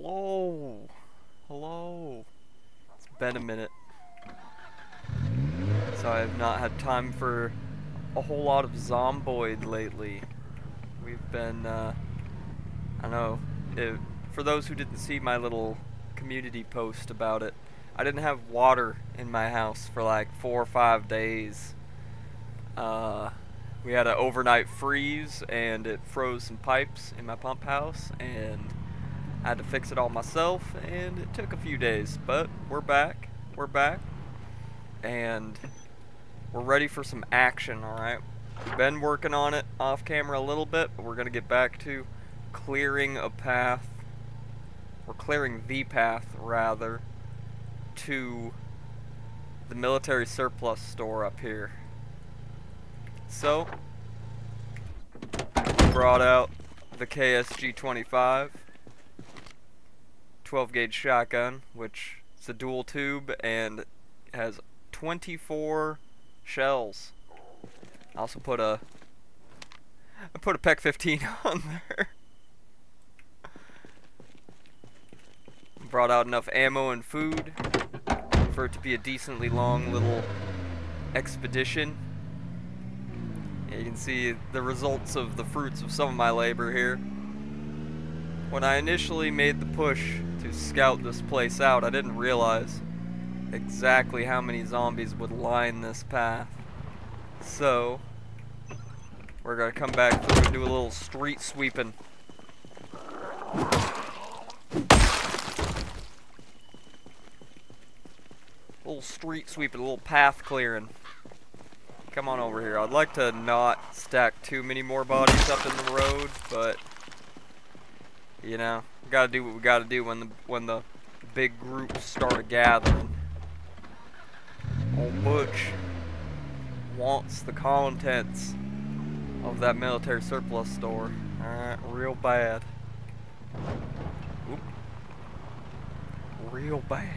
Hello. Hello. It's been a minute. So I have not had time for a whole lot of Zomboid lately. We've been, I don't know, for those who didn't see my little community post about it, I didn't have water in my house for like 4 or 5 days. We had an overnight freeze and it froze some pipes in my pump house and I had to fix it all myself and it took a few days, but we're back, and we're ready for some action, alright? We've been working on it off camera a little bit, but we're going to get back to clearing a path, or clearing the path, rather, to the military surplus store up here. So, we brought out the KSG-25, 12 gauge shotgun, which is a dual tube and has 24 shells. I also put a PEC 15 on there. Brought out enough ammo and food for it to be a decently long little expedition. You can see the results of the fruits of some of my labor here. When I initially made the push to scout this place out, I didn't realize exactly how many zombies would line this path. So, we're gonna come back through and do a little street sweeping. Little street sweeping, a little path clearing. Come on over here. I'd like to not stack too many more bodies up in the road, but you know, we gotta do what we gotta do when the big groups start gathering. Old Butch wants the contents of that military surplus store. Alright, real bad. Oop. Real bad.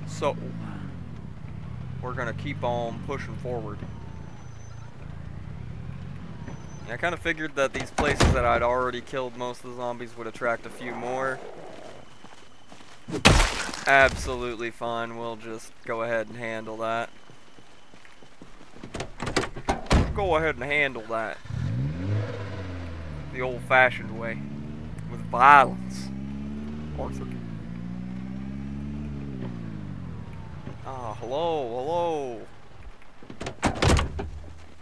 So, we're gonna keep on pushing forward. I kind of figured that these places that I'd already killed most of the zombies would attract a few more. Absolutely fine, we'll just go ahead and handle that. Go ahead and handle that. The old-fashioned way. With violence. Ah, hello, hello.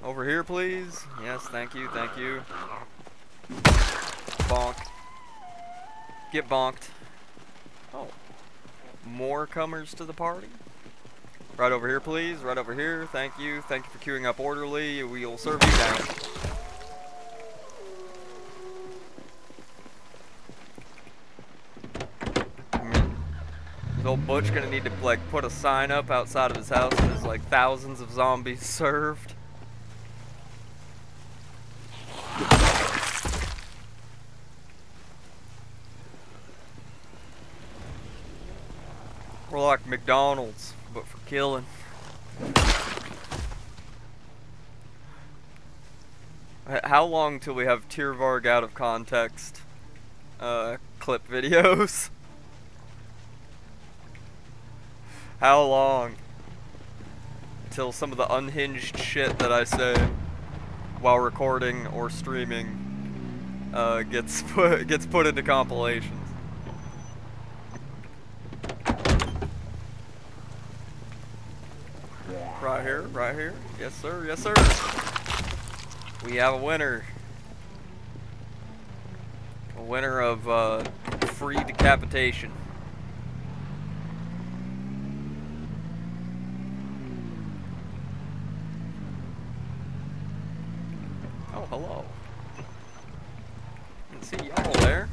Over here, please. Yes, thank you, thank you. Bonk. Get bonked. Oh. More comers to the party. Right over here, please. Right over here. Thank you. Thank you for queuing up orderly. We will serve you down. Is old Butch gonna need to like put a sign up outside of his house that is like thousands of zombies served? We're like McDonald's, but for killing. How long till we have Tiervarg out of context clip videos? How long till some of the unhinged shit that I say while recording or streaming gets put into compilations? Right here, right here. Yes, sir, yes, sir. We have a winner. A winner of free decapitation. Oh, hello. Didn't see y'all there.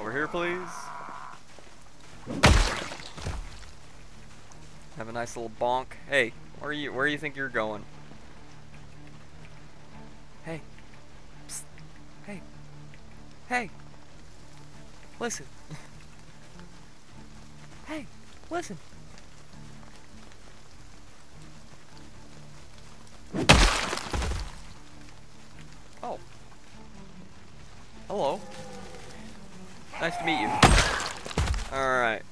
Over here, please. Have a nice little bonk. Hey, where do you think you're going? Hey. Psst. Hey. Hey. Listen. Hey, listen. Oh, hello. Nice to meet you. Alright.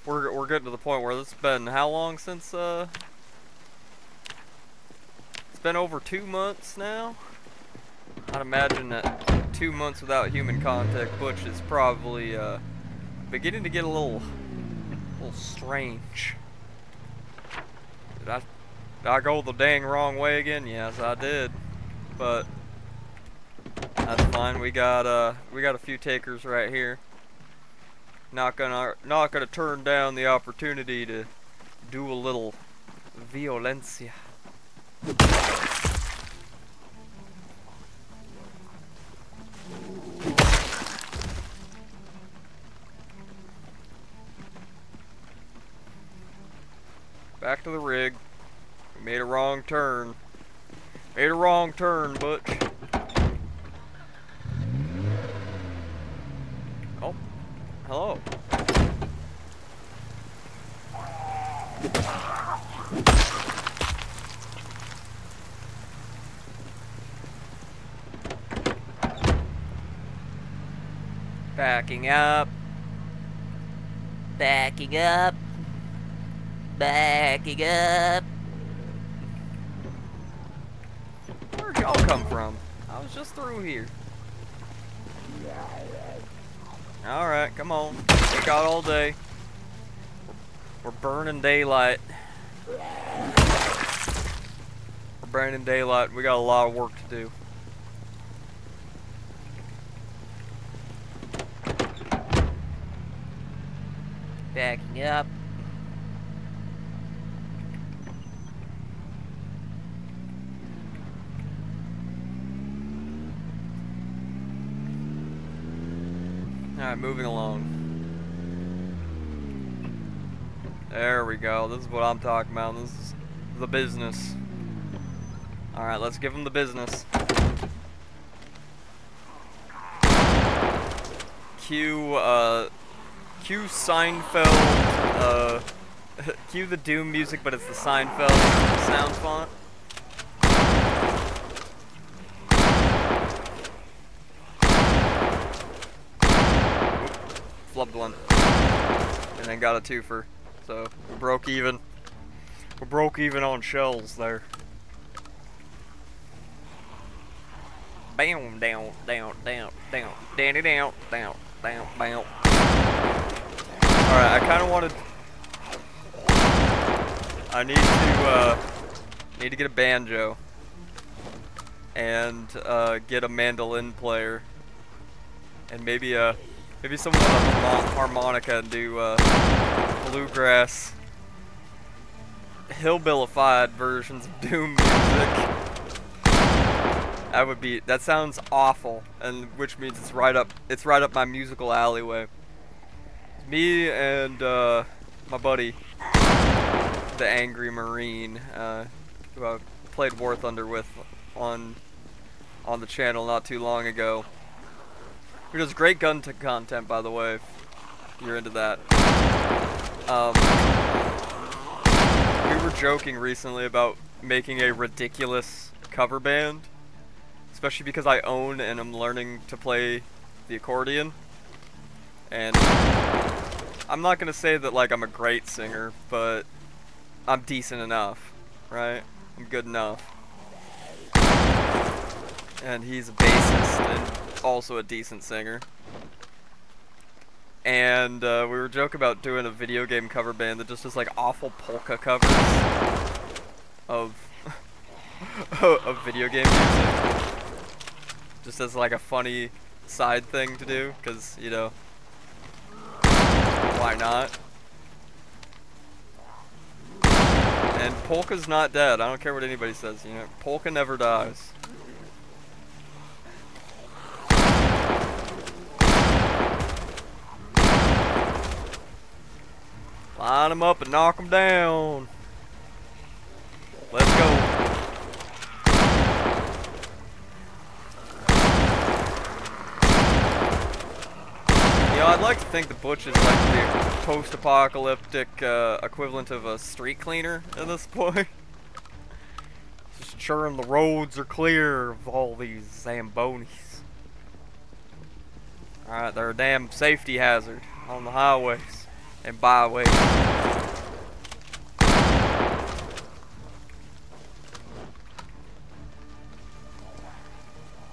We're getting to the point where it's been how long since it's been over 2 months now. I'd imagine that 2 months without human contact, Butch is probably beginning to get a little strange. Did I go the dang wrong way again? Yes, I did. But that's fine. We got a few takers right here. Not gonna turn down the opportunity to do a little violencia. Back to the rig. We made a wrong turn. Made a wrong turn, Butch. Oh, hello. Backing up. Backing up. Backing up. Where'd y'all come from? I was just through here. Alright, come on. We got all day. We're burning daylight. We're burning daylight. We got a lot of work to do. Backing up. Alright, moving along. There we go. This is what I'm talking about. This is the business. Alright, let's give them the business. Cue Seinfeld, cue the Doom music, but it's the Seinfeld sound font. Flubbed one. And then got a twofer. So, we broke even. We broke even on shells there. Bam, down, down, down, down, danny down, down, down, down. Alright, I kinda wanted... I need to get a banjo. And, get a mandolin player. And maybe someone with a harmonica and do, bluegrass, hillbillified versions of Doom music. That sounds awful, and which means it's right up my musical alleyway. Me and my buddy, the Angry Marine, who I played War Thunder with on the channel not too long ago. Who does great gun content, by the way, if you're into that. We were joking recently about making a ridiculous cover band. Especially because I own and I'm learning to play the accordion. And I'm not gonna say that like I'm a great singer, but I'm decent enough, right? I'm good enough. And he's a bassist and also a decent singer. And we were joking about doing a video game cover band that just does like awful polka covers of of video game music. Just as like a funny side thing to do, because, you know, why not? And polka's not dead. I don't care what anybody says, you know, polka never dies. Line them up and knock them down. Let's go. I'd like to think the Butch is like the post-apocalyptic equivalent of a street cleaner at this point. Just ensuring the roads are clear of all these Zambonis. Alright, they're a damn safety hazard on the highways and byways.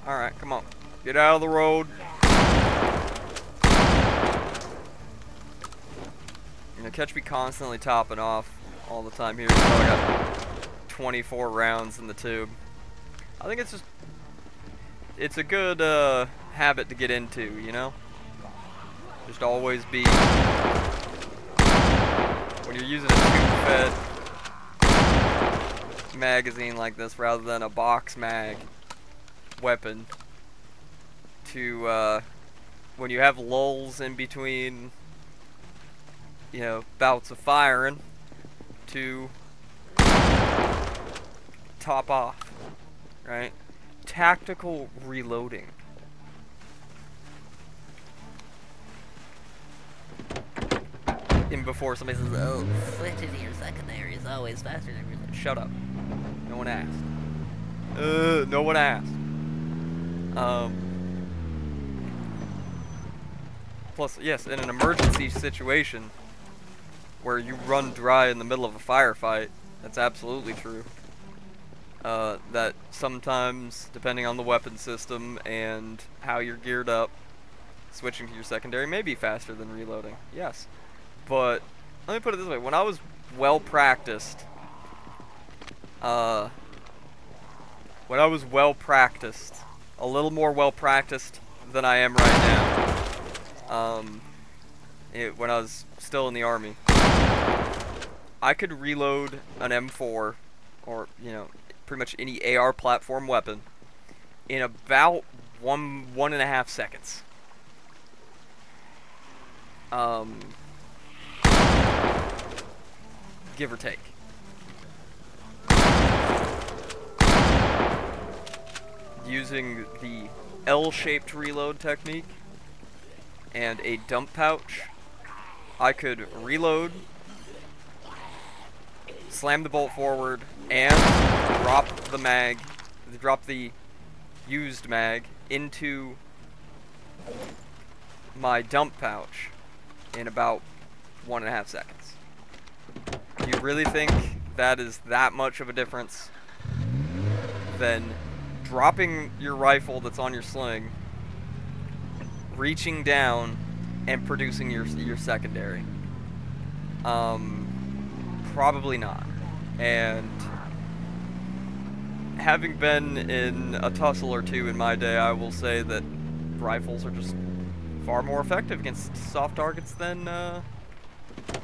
Alright, come on. Get out of the road. You're gonna catch me constantly topping off all the time here. So I got 24 rounds in the tube. I think it's just... it's a good habit to get into, you know? Just always be... when you're using a tube-fed magazine like this rather than a box mag weapon, to when you have lulls in between, you know, bouts of firing, to top off, right? Tactical reloading. And before somebody says, oh, switching to your secondary is always faster than reloading. Shut up. No one asked. No one asked. Plus, yes, in an emergency situation where you run dry in the middle of a firefight, that's absolutely true. That sometimes, depending on the weapon system and how you're geared up, switching to your secondary may be faster than reloading. Yes. But, let me put it this way, when I was well practiced, a little more well practiced than I am right now, when I was still in the Army, I could reload an M4, or, you know, pretty much any AR platform weapon, in about 1.5 seconds. Give or take. Using the L-shaped reload technique and a dump pouch, I could reload, slam the bolt forward, and drop the used mag into my dump pouch in about 1.5 seconds. Do you really think that is that much of a difference than dropping your rifle that's on your sling, reaching down, and producing your secondary? Probably not. And having been in a tussle or two in my day, I will say that rifles are just far more effective against soft targets than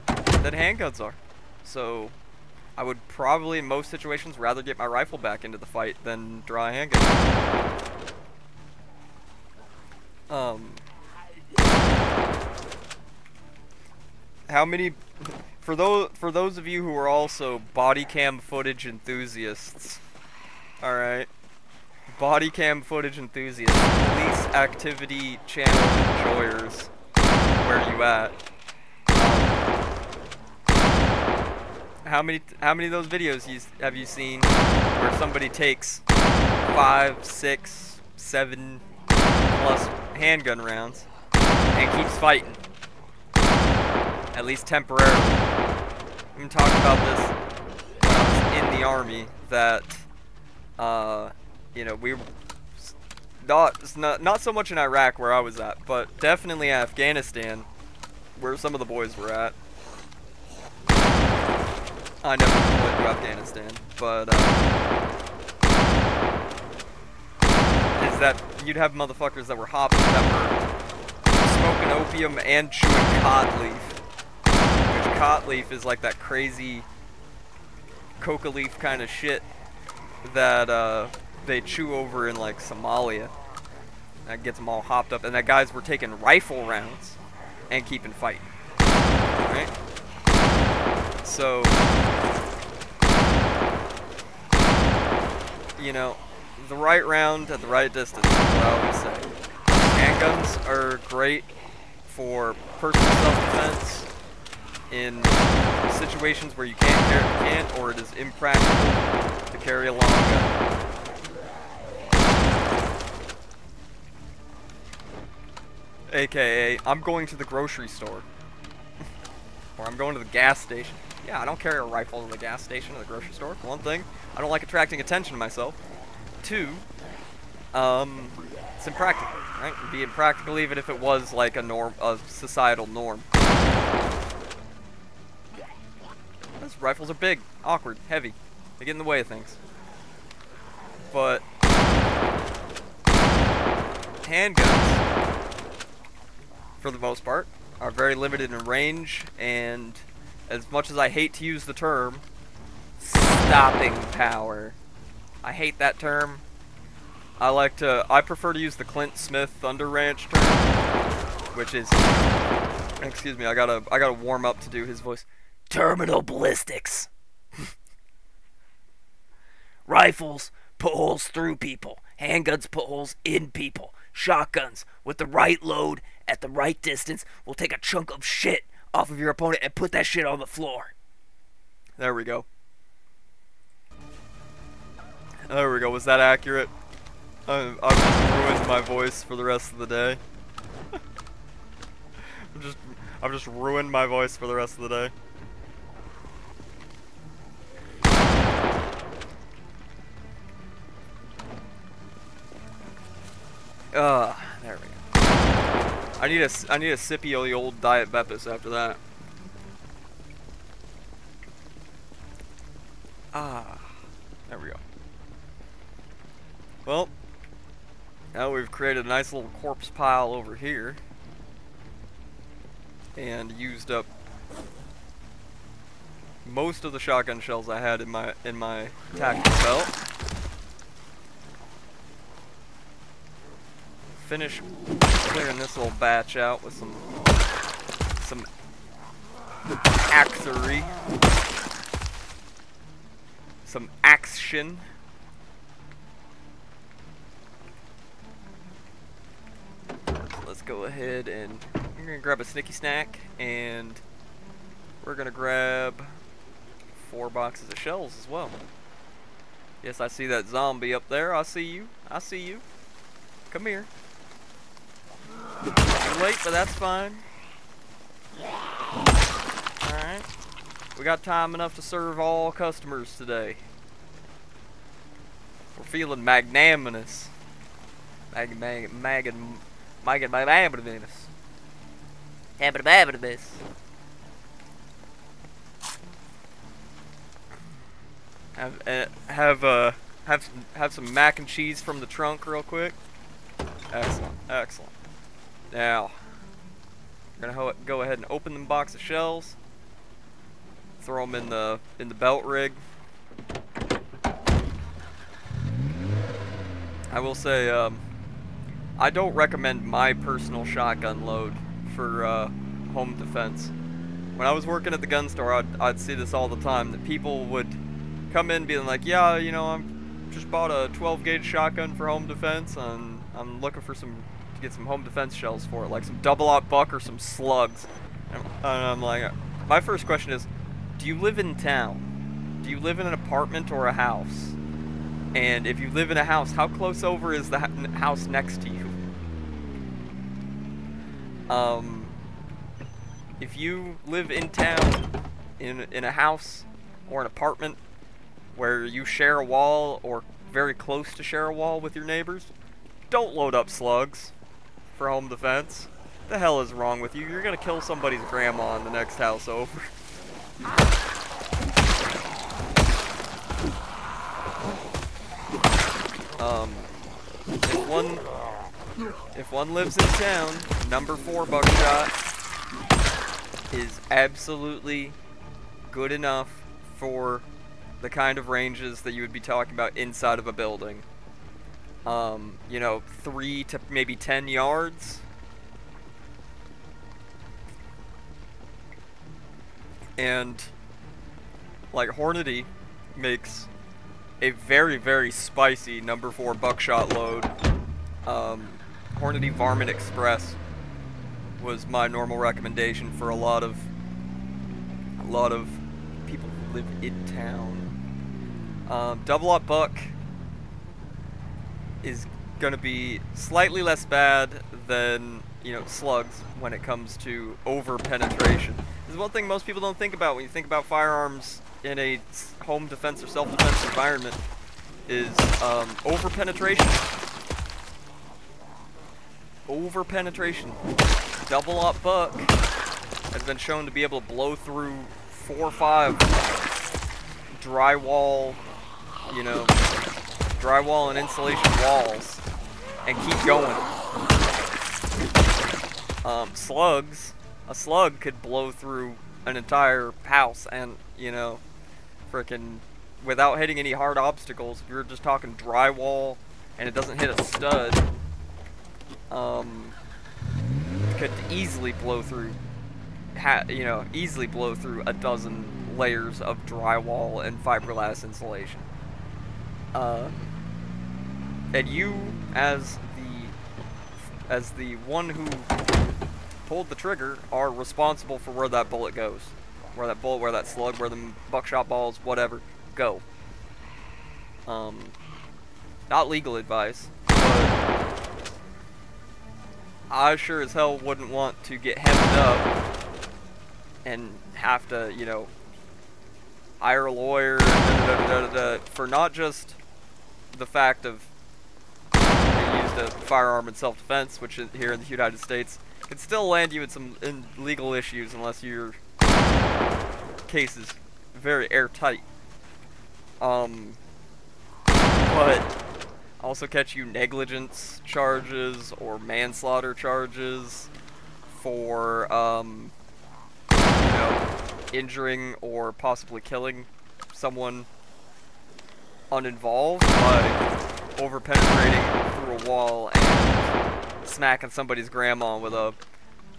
handguns are. So I would probably, in most situations, rather get my rifle back into the fight than draw a handgun. How many... For those of you who are also body cam footage enthusiasts, alright, body cam footage enthusiasts, police activity channel enjoyers, where you at? How many of those videos have you seen where somebody takes 5, 6, 7 plus handgun rounds and keeps fighting? At least temporarily. I'm talking about this when I was in the Army, that, you know, we were not so much in Iraq where I was at, but definitely Afghanistan, where some of the boys were at. I never deployed to Afghanistan, but, is that you'd have motherfuckers that were hopping, that were smoking opium and chewing cod leaf. Cot leaf is like that crazy coca leaf kind of shit that they chew over in like Somalia. That gets them all hopped up, and that guys were taking rifle rounds and keeping fighting. Right? So, you know, the right round at the right distance is what I always say. Handguns are great for personal self-defense in situations where you can't or it is impractical to carry a long gun. AKA, I'm going to the grocery store. Or I'm going to the gas station. Yeah, I don't carry a rifle to the gas station or the grocery store, for one thing. I don't like attracting attention to myself. Two, it's impractical, right? It'd be impractical even if it was like a societal norm. Those rifles are big, awkward, heavy. They get in the way of things. But handguns, for the most part, are very limited in range, and as much as I hate to use the term, stopping power. I hate that term. I prefer to use the Clint Smith Thunder Ranch term, which is, excuse me, I gotta warm up to do his voice. Terminal ballistics. Rifles put holes through people. Handguns put holes in people. Shotguns, with the right load, at the right distance, will take a chunk of shit off of your opponent and put that shit on the floor. There we go. There we go. Was that accurate? I've just ruined my voice for the rest of the day. I've just ruined my voice for the rest of the day. There we go. I need a sippy of the old Diet Beppis after that. There we go. Well, now we've created a nice little corpse pile over here, and used up most of the shotgun shells I had in my tactical belt. Finish clearing this little batch out with some axery, some action. Let's go ahead and we're gonna grab a snicky snack, and we're gonna grab 4 boxes of shells as well. Yes, I see that zombie up there. I see you. I see you. Come here. You're late, but that's fine. Alright. We got time enough to serve all customers today. We're feeling magnanimous. Magnanimous. Have some mac and cheese from the trunk real quick. Excellent, excellent. Now, we're gonna go ahead and open the box of shells. Throw them in the belt rig. I will say, I don't recommend my personal shotgun load for home defense. When I was working at the gun store, I'd see this all the time, that people would come in being like, yeah, you know, I'm just bought a 12 gauge shotgun for home defense, and I'm looking for to get some home defense shells for it, like some double-aught buck or some slugs. And I'm like, my first question is, do you live in town? Do you live in an apartment or a house? And if you live in a house, how close over is the house next to you? If you live in town, in a house or an apartment where you share a wall or very close to share a wall with your neighbors, don't load up slugs for home defense. The hell is wrong with you? You're gonna kill somebody's grandma in the next house over. If one lives in town, number 4 buckshot is absolutely good enough for the kind of ranges that you would be talking about inside of a building. You know, 3 to maybe 10 yards. And like Hornady makes a very, very spicy number 4 buckshot load. Hornady Varmint Express was my normal recommendation for a lot of people who live in town. Double-aught buck is gonna be slightly less bad than, you know, slugs when it comes to over-penetration. This is one thing most people don't think about when you think about firearms in a home defense or self-defense environment, is over-penetration. Over-penetration. Double-aught buck has been shown to be able to blow through 4 or 5 drywall, you know, drywall and insulation walls and keep going. Slugs, a slug could blow through an entire house and, you know, frickin' without hitting any hard obstacles. If you're just talking drywall and it doesn't hit a stud, could easily blow through, easily blow through a dozen layers of drywall and fiberglass insulation. And you, as the one who pulled the trigger, are responsible for where that bullet goes, where that slug, where the buckshot balls, whatever, go. Not legal advice, but I sure as hell wouldn't want to get hemmed up and have to, you know, hire a lawyer for not just the fact of they used a firearm in self-defense, which here in the United States can still land you in some legal issues unless your case is very airtight. But also catch you negligence charges or manslaughter charges for, you know, injuring or possibly killing someone uninvolved by over-penetrating through a wall and smacking somebody's grandma with a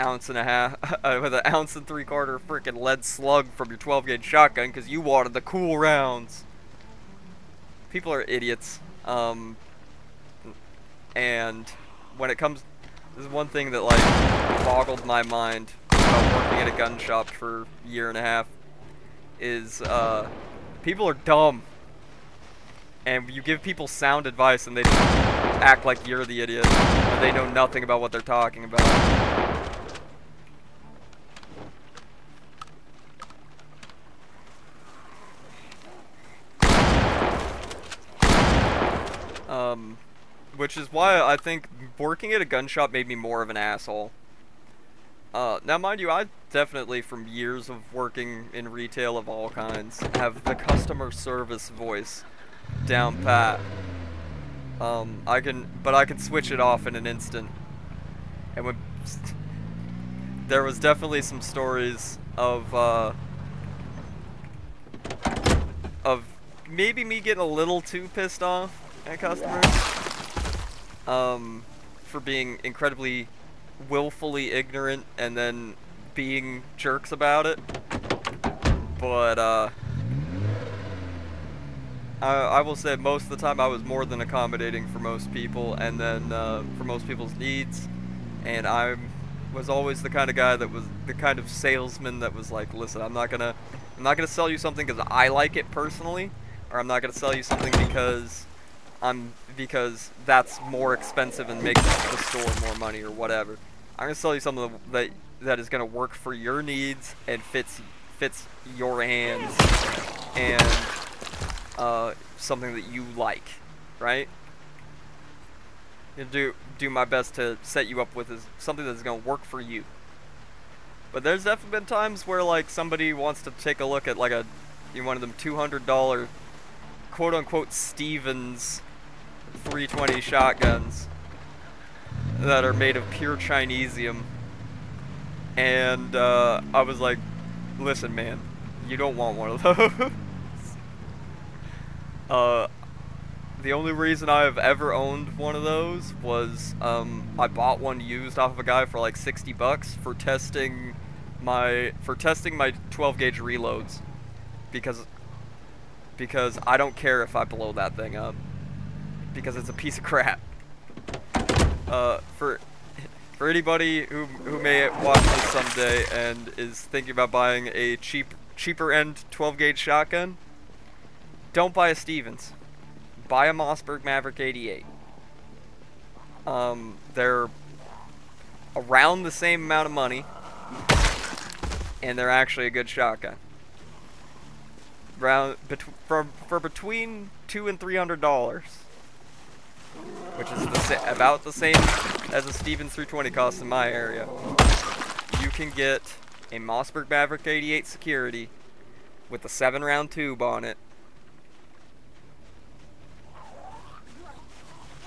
ounce and a half, with an ounce and 3/4 freaking lead slug from your 12-gauge shotgun because you wanted the cool rounds. People are idiots. And when it comes, this is one thing that like boggled my mind about working at a gun shop for a year and a half, is people are dumb. And you give people sound advice and they just act like you're the idiot, and they know nothing about what they're talking about. Which is why I think working at a gun shop made me more of an asshole. Now mind you, I definitely, from years of working in retail of all kinds, have the customer service voice down pat. I can switch it off in an instant. And when there was definitely some stories of maybe me getting a little too pissed off at customers, for being incredibly willfully ignorant and then being jerks about it. But I will say most of the time I was more than accommodating for most people, and then for most people's needs, and I was always the kind of guy that was the kind of salesman that was like, listen, I'm not gonna sell you something because I like it personally, or I'm not gonna sell you something because that's more expensive and makes the store more money or whatever. I'm gonna sell you something that is gonna work for your needs and fits your hands, and something that you like, right? Do my best to set you up with something that's gonna work for you. But there's definitely been times where like somebody wants to take a look at like one of them $200 quote-unquote Stevens 320 shotguns that are made of pure Chinesium, and I was like, listen man, you don't want one of those. The only reason I've ever owned one of those was I bought one used off of a guy for like $60 for testing my 12-gauge reloads, because I don't care if I blow that thing up, because it's a piece of crap. For anybody who may watch this someday and is thinking about buying a cheaper end 12-gauge shotgun, don't buy a Stevens. Buy a Mossberg Maverick 88. They're around the same amount of money, and they're actually a good shotgun. For between $200 and $300, which is about the same as a Stevens 320 costs in my area, you can get a Mossberg Maverick 88 security with a 7-round tube on it,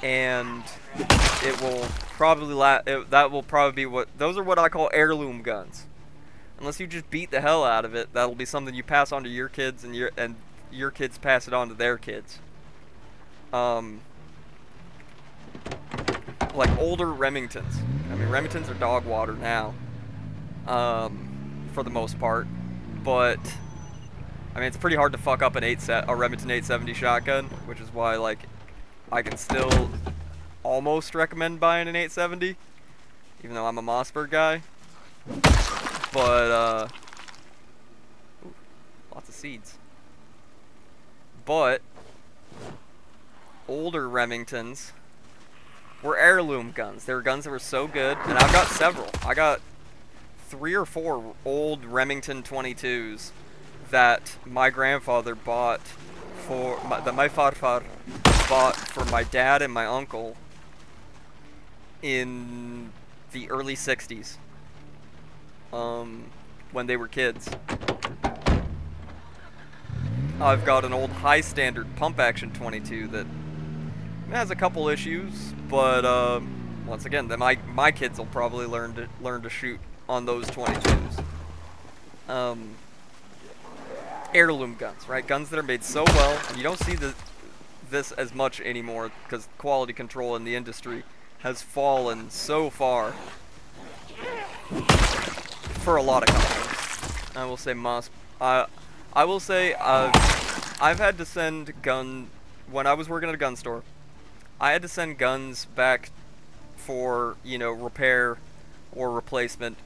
and it will probably that will probably be those are what I call heirloom guns. Unless you just beat the hell out of it, that'll be something you pass on to your kids, and your kids pass it on to their kids. Like older Remingtons. I mean, Remingtons are dog water now, for the most part. But I mean, it's pretty hard to fuck up a Remington 870 shotgun, which is why, like, I can still almost recommend buying an 870, even though I'm a Mossberg guy. But, ooh, lots of seeds. But older Remingtons were heirloom guns. They were guns that were so good, and I've got several. I got 3 or 4 old Remington 22s that my grandfather bought for, that my farfar bought for my dad and my uncle in the early 60s. When they were kids. I've got an old high standard pump action 22 that has a couple issues, but once again, my kids will probably learn to shoot on those 22s. Heirloom guns, right? Guns that are made so well, and you don't see this as much anymore because quality control in the industry has fallen so far. For a lot of companies, I will say I will say I've had to send when I was working at a gun store. I had to send guns back for, you know, repair or replacement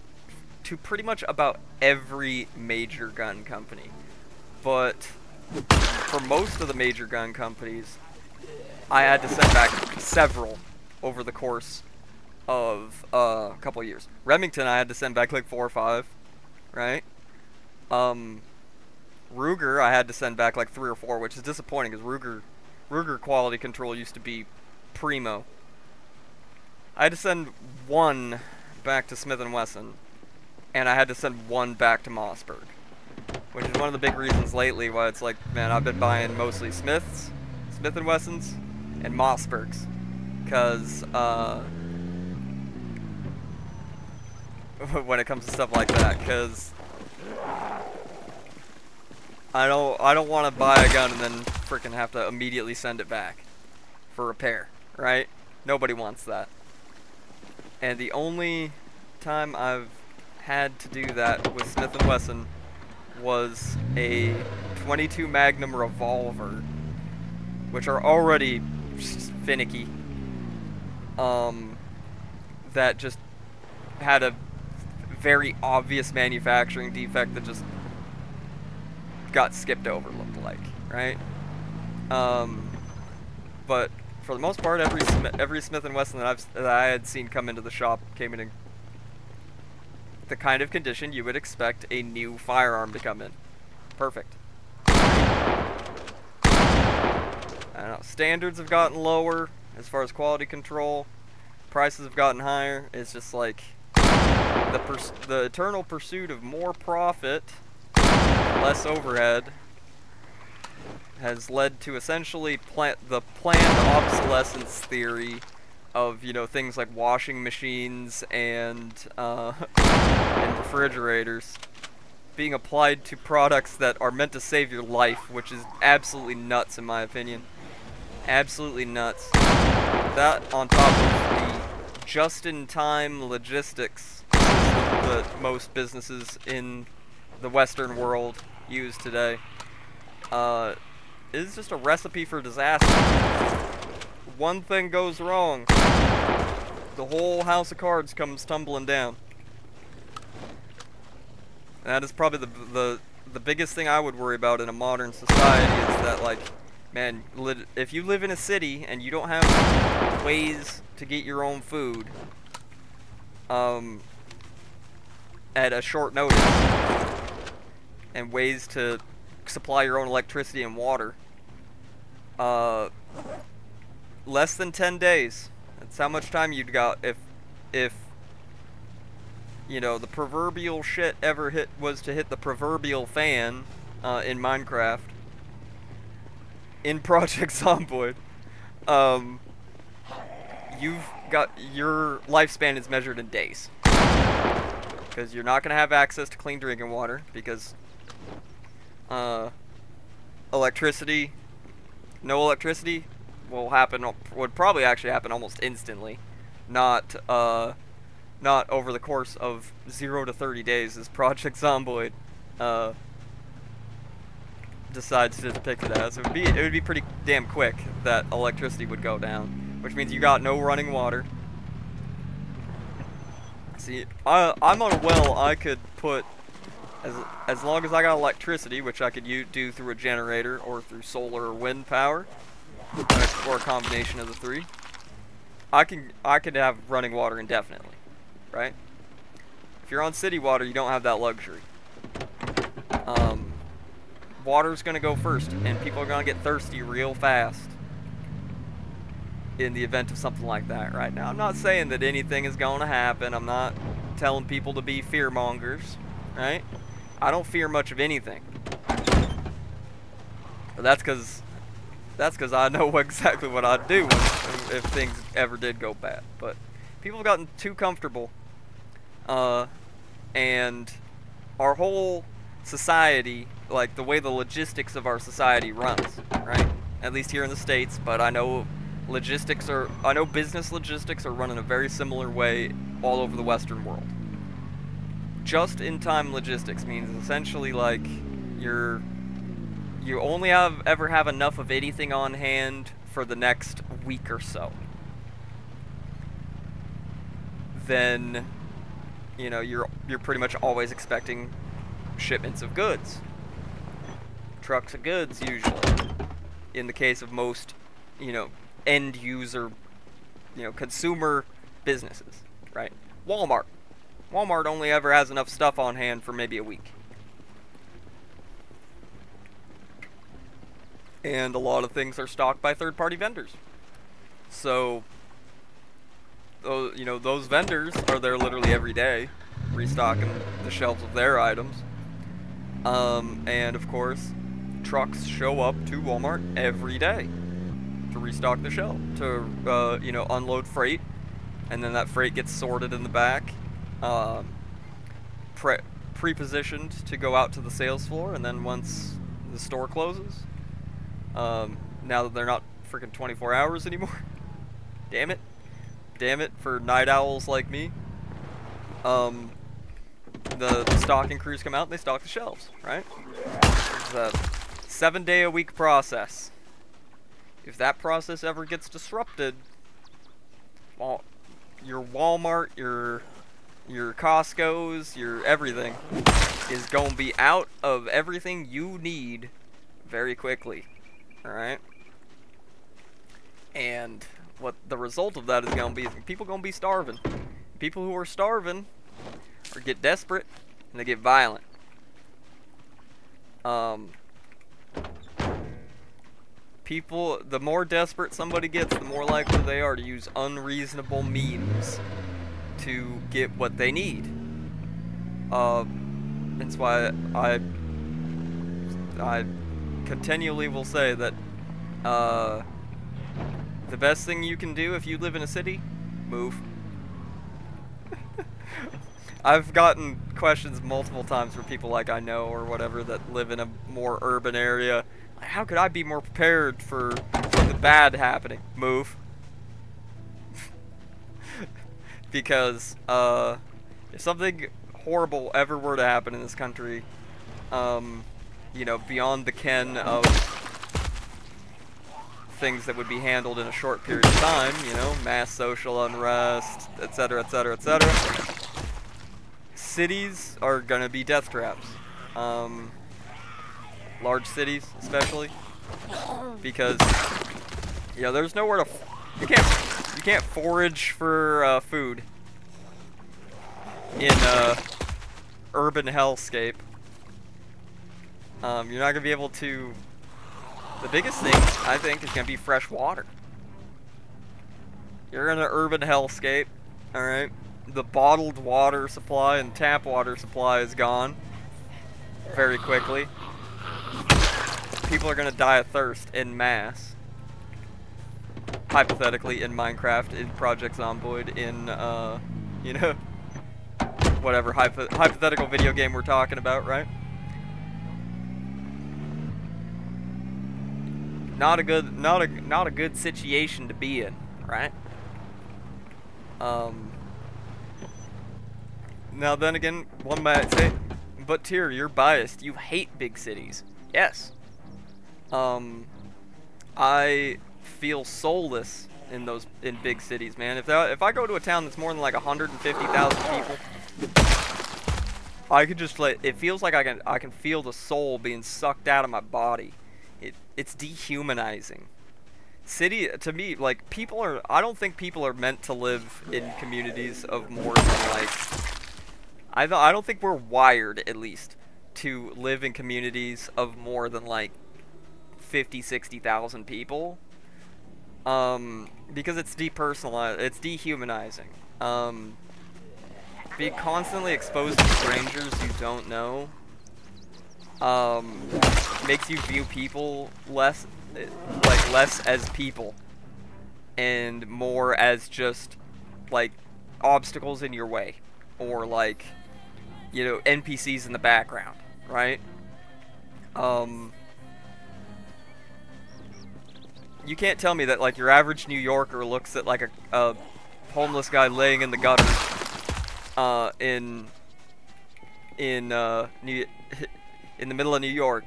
to pretty much about every major gun company. But for most of the major gun companies, I had to send back several over the course of a couple of years. Remington, I had to send back like 4 or 5, right? Ruger, I had to send back like 3 or 4, which is disappointing because Ruger quality control used to be primo. I had to send 1 back to Smith & Wesson, and I had to send 1 back to Mossberg, which is one of the big reasons lately why it's like, man, I've been buying mostly Smith & Wessons, and Mossbergs, because when it comes to stuff like that, because I don't want to buy a gun and then freaking have to immediately send it back for repair, right? Nobody wants that. And the only time I've had to do that with Smith & Wesson was a 22 Magnum revolver, which are already finicky. That just had a very obvious manufacturing defect that just got skipped over, looked like, right? But for the most part, every Smith & Wesson that I had seen come into the shop came in the kind of condition you would expect a new firearm to come in. Perfect. I don't know. Standards have gotten lower as far as quality control. Prices have gotten higher. It's just like the eternal pursuit of more profit, less overhead, has led to essentially the planned obsolescence theory of, you know, things like washing machines and refrigerators being applied to products that are meant to save your life, which is absolutely nuts in my opinion. Absolutely nuts. That on top of the just-in-time logistics that most businesses in the Western world use today, is just a recipe for disaster. One thing goes wrong, the whole house of cards comes tumbling down. And that is probably the biggest thing I would worry about in a modern society is that, like, man, if you live in a city and you don't have ways to get your own food, at a short notice, and ways to supply your own electricity and water, less than 10 days. That's how much time you'd got if you know, the proverbial shit ever was to hit the proverbial fan in Minecraft, in Project Zomboid. You've got, your lifespan is measured in days, because you're not gonna have access to clean drinking water, because electricity, no electricity would probably actually happen almost instantly, not over the course of 0 to 30 days as Project Zomboid decides to depict it as. It would be pretty damn quick that electricity would go down, which means you got no running water. See, I'm on a well. I could put, as long as I got electricity, which I could do through a generator or through solar or wind power, or a combination of the three. I could have running water indefinitely, right? If you're on city water, you don't have that luxury. Water's gonna go first, and people are gonna get thirsty real fast in the event of something like that. Right now, I'm not saying that anything is gonna happen. I'm not telling people to be fear mongers, right? I don't fear much of anything, but that's because I know exactly what I'd do if things ever did go bad. But people have gotten too comfortable, and our whole society, like the way the logistics of our society runs, right? At least here in the States, but I know business logistics are run in a very similar way all over the Western world. Just-in-time logistics means essentially like you only ever have enough of anything on hand for the next week or so. Then, you know, you're pretty much always expecting shipments of goods. Trucks of goods, usually. In the case of most, you know, end user, you know, consumer businesses, right? Walmart only ever has enough stuff on hand for maybe a week. And a lot of things are stocked by third-party vendors. So, you know, those vendors are there literally every day, restocking the shelves of their items. And of course, trucks show up to Walmart every day to restock the shelf, to you know, unload freight, and then that freight gets sorted in the back, pre-positioned to go out to the sales floor, and then once the store closes, now that they're not freaking 24 hours anymore, damn it for night owls like me, the stocking crews come out and they stock the shelves, right? It's a 7-day-a-week process. If that process ever gets disrupted, well, your Walmart, your Costco's, your everything is going to be out of everything you need very quickly, alright? And what the result of that is going to be is people going to be starving. People who are starving or get desperate, and they get violent. People, the more desperate somebody gets, the more likely they are to use unreasonable means to get what they need. That's why I continually will say that the best thing you can do if you live in a city, move. I've gotten questions multiple times from people like I know or whatever that live in a more urban area. Like, how could I be more prepared for something bad happening? Move. Because if something horrible ever were to happen in this country, you know, beyond the ken of things that would be handled in a short period of time, you know, mass social unrest, etc., etc., etc., cities are gonna be death traps. large cities especially, because you know there's nowhere to you can't forage for food in urban hellscape. You're not gonna be able to. The biggest thing I think is gonna be fresh water. You're in an urban hellscape, all right. The bottled water supply and tap water supply is gone very quickly. People are gonna die of thirst en masse. Hypothetically, in Minecraft, in Project Zomboid, in you know, whatever hypothetical video game we're talking about, right? Not a good situation to be in, right? Now then again, one might say, but Tyr, you're biased. You hate big cities. Yes. I feel soulless in big cities, man. If I go to a town that's more than like 150,000 people, I could just it feels like I can feel the soul being sucked out of my body. It's dehumanizing. City, to me, like, I don't think people are meant to live in communities of more than, like, I don't think we're wired, at least, to live in communities of more than, like, 50, 60,000 people. Because it's depersonalized, it's dehumanizing. Being constantly exposed to strangers you don't know, makes you view people less as people and more as just like obstacles in your way, or like, you know, NPCs in the background, right? You can't tell me that like your average New Yorker looks at like a homeless guy laying in the gutter in the middle of New York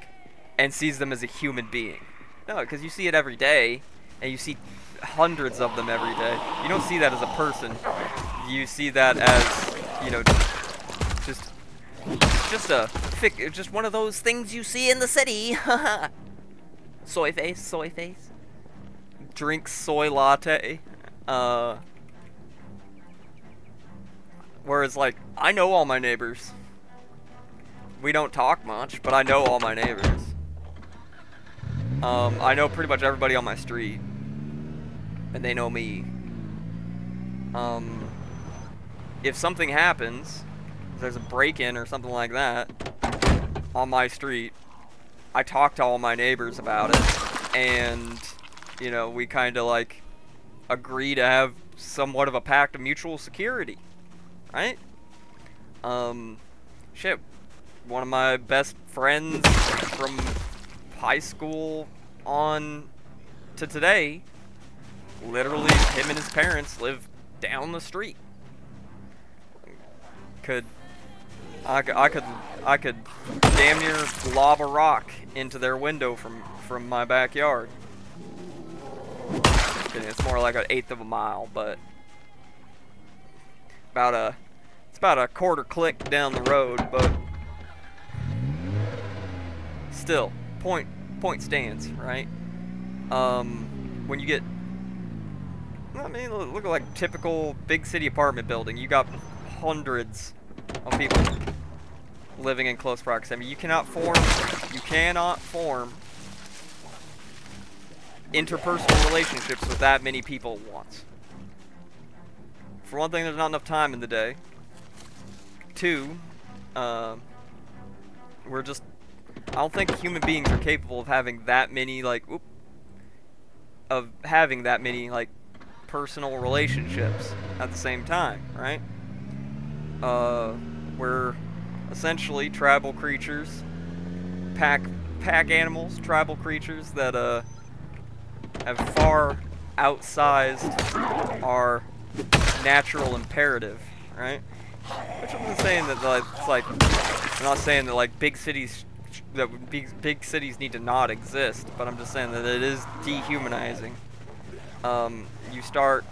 and sees them as a human being. No, because you see it every day, and you see hundreds of them every day. You don't see that as a person. You see that as, you know, just one of those things you see in the city. Soy face, soy face. Drink soy latte. Whereas, like, I know all my neighbors. We don't talk much, but I know all my neighbors. I know pretty much everybody on my street, and they know me. If something happens, if there's a break-in or something like that on my street, I talk to all my neighbors about it, and, you know, we kind of, like, agree to have somewhat of a pact of mutual security, right? Shit. One of my best friends from high school on to today, literally him and his parents live down the street. I could damn near lob a rock into their window from my backyard. It's more like 1/8 of a mile, but it's about a quarter click down the road, but still, point stands, right? When you get, I mean, look at like typical big city apartment building. You got hundreds of people living in close proximity. You cannot form interpersonal relationships with that many people at once. For one thing, there's not enough time in the day. Two, I don't think human beings are capable of having that many, like, personal relationships at the same time, right? We're essentially tribal creatures, pack animals, tribal creatures that, have far outsized our natural imperative, right? Which I'm not saying that, like, it's like, I'm not saying that, like, big cities need to not exist, but I'm just saying that it is dehumanizing. You stop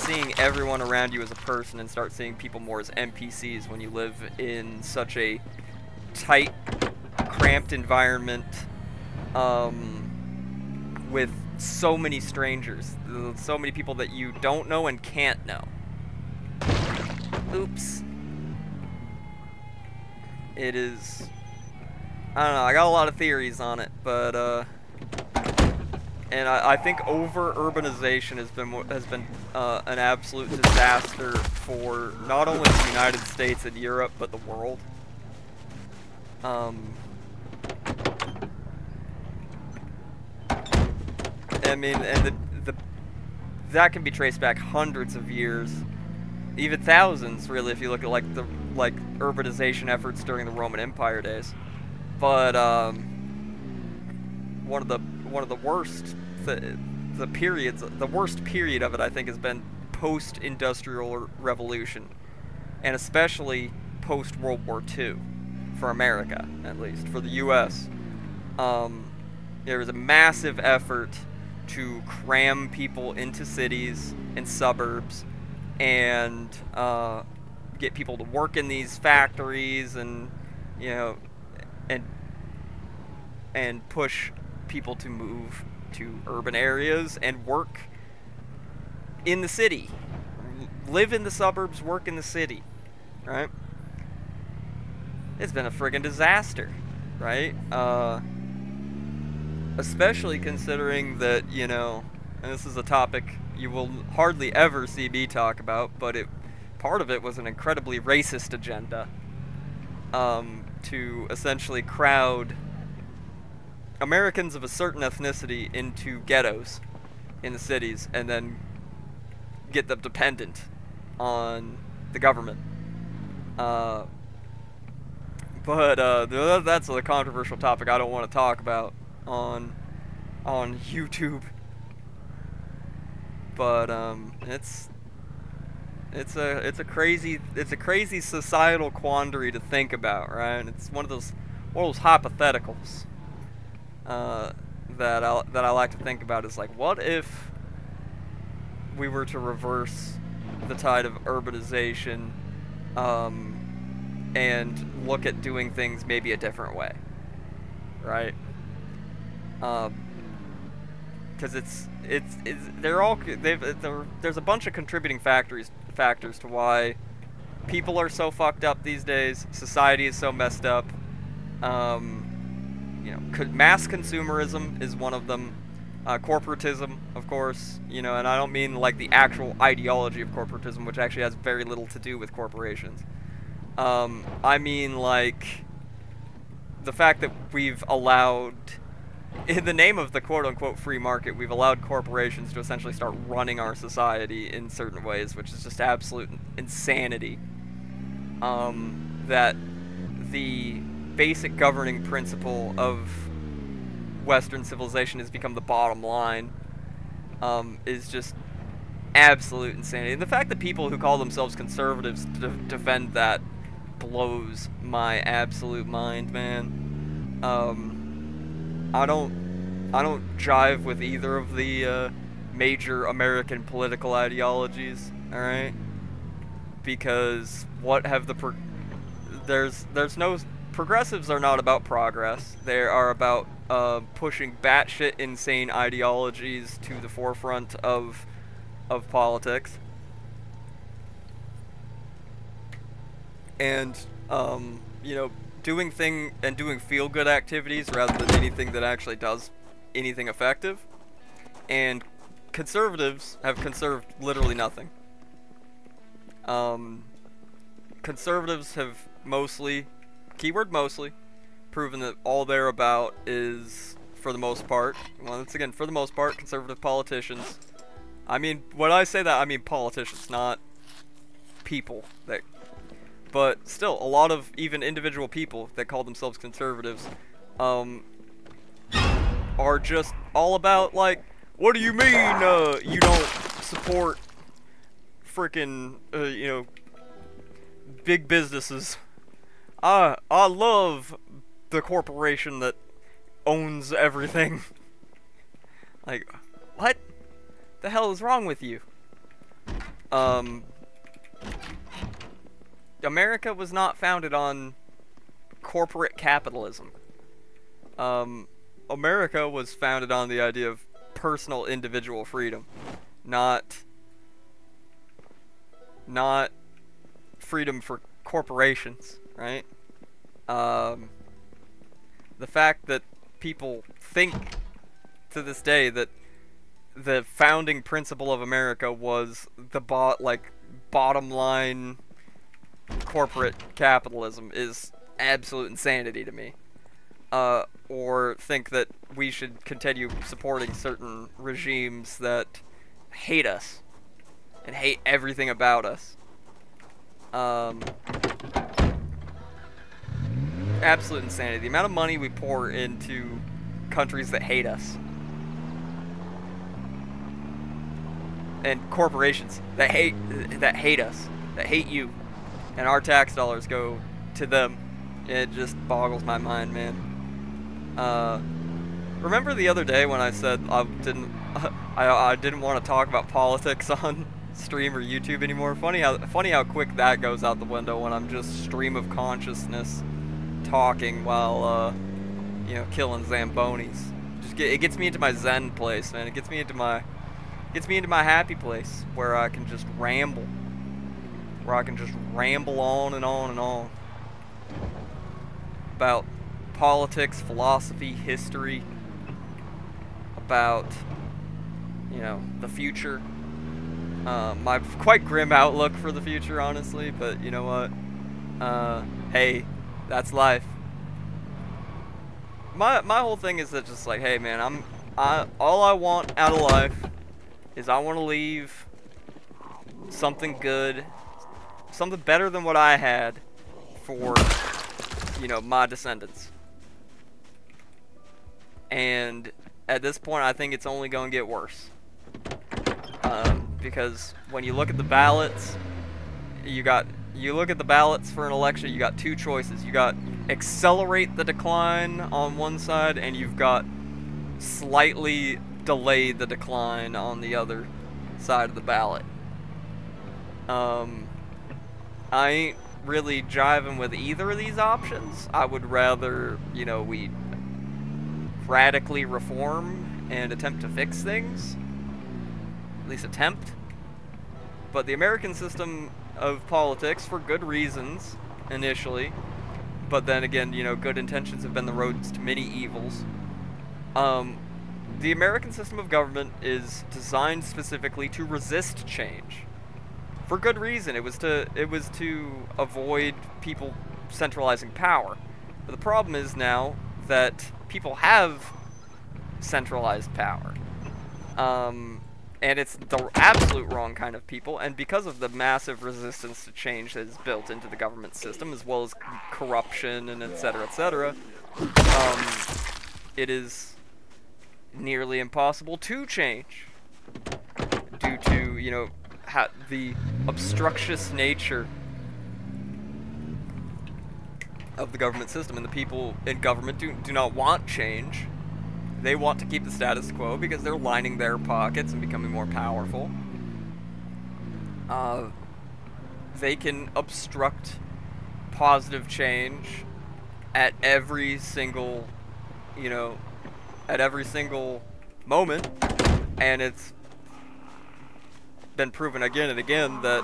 seeing everyone around you as a person and start seeing people more as NPCs when you live in such a tight, cramped cramped environment with so many strangers, so many people that you don't know and can't know. Oops. It is, I don't know, I got a lot of theories on it, but and I think over-urbanization has been an absolute disaster for not only the United States and Europe, but the world. I mean, and that can be traced back hundreds of years, even thousands, really, if you look at like urbanization efforts during the Roman Empire days. But one of the worst the worst period of it, I think, has been post-industrial revolution, and especially post-World War II, for America, at least for the U.S. There was a massive effort to cram people into cities and suburbs, and get people to work in these factories, and you know, and push people to move to urban areas and work in the city, live in the suburbs, work in the city, right? It's been a friggin' disaster, right? Especially considering that, you know, and this is a topic you will hardly ever see me talk about, but part of it was an incredibly racist agenda, to essentially crowd Americans of a certain ethnicity into ghettos in the cities, and then get them dependent on the government. But that's a controversial topic I don't want to talk about on YouTube. But it's a crazy societal quandary to think about, right? And it's one of those hypotheticals that I like to think about. Is like, what if we were to reverse the tide of urbanization, and look at doing things maybe a different way, right? Because there's a bunch of contributing factors to why people are so fucked up these days. Society is so messed up. You know, mass consumerism is one of them. Corporatism, of course, you know, and I don't mean like the actual ideology of corporatism, which actually has very little to do with corporations. I mean like the fact that we've allowed, in the name of the quote-unquote free market, we've allowed corporations to essentially start running our society in certain ways, which is just absolute insanity. That the basic governing principle of Western civilization has become the bottom line, is just absolute insanity. And the fact that people who call themselves conservatives defend that blows my absolute mind, man. I don't jive with either of the major American political ideologies, all right? Because what have there's no progressives are not about progress. They are about pushing batshit insane ideologies to the forefront of politics. And you know, doing feel-good activities rather than anything that actually does anything effective. And conservatives have conserved literally nothing. Conservatives have mostly, keyword mostly, proven that all they're about is, for the most part, once again, for the most part, conservative politicians. I mean, when I say that, I mean politicians, not people that. But still, a lot of even individual people that call themselves conservatives are just all about, like, what do you mean you don't support frickin' you know, big businesses? I love the corporation that owns everything. Like, what the hell is wrong with you? America was not founded on corporate capitalism. America was founded on the idea of personal individual freedom, not freedom for corporations, right? The fact that people think to this day that the founding principle of America was the bottom line corporate capitalism is absolute insanity to me. Or think that we should continue supporting certain regimes that hate us and hate everything about us. Absolute insanity. The amount of money we pour into countries that hate us and corporations that hate us, that hate you, and our tax dollars go to them. It just boggles my mind, man. Remember the other day when I said I didn't want to talk about politics on stream or YouTube anymore? Funny how quick that goes out the window when I'm just stream of consciousness talking while you know, killing Zambonis. It gets me into my Zen place, man. It gets me into my happy place where I can just ramble. Where I can just ramble on and on and on about politics, philosophy, history, about, you know, the future. My quite grim outlook for the future, honestly, but you know what? Hey, that's life. My whole thing is that just like, hey man, all I want out of life is I want to leave something good, something better than what I had for, you know, my descendants. And at this point, I think it's only going to get worse. Because when you look at the ballots, you look at the ballots for an election, you got two choices. You got accelerate the decline on one side, and you've got slightly delay the decline on the other side of the ballot. I ain't really jiving with either of these options. I would rather, you know, we radically reform and attempt to fix things. At least attempt. But the American system of politics, for good reasons, initially, but then again, you know, good intentions have been the roads to many evils. The American system of government is designed specifically to resist change. For good reason. It was to avoid people centralizing power. But the problem is now that people have centralized power. And it's the absolute wrong kind of people, and because of the massive resistance to change that is built into the government system, as well as corruption and etc., it is nearly impossible to change due to, you know, the obstructious nature of the government system, and the people in government do not want change. They want to keep the status quo because they're lining their pockets and becoming more powerful. They can obstruct positive change at every single, you know, at every single moment, and it's been proven again and again that,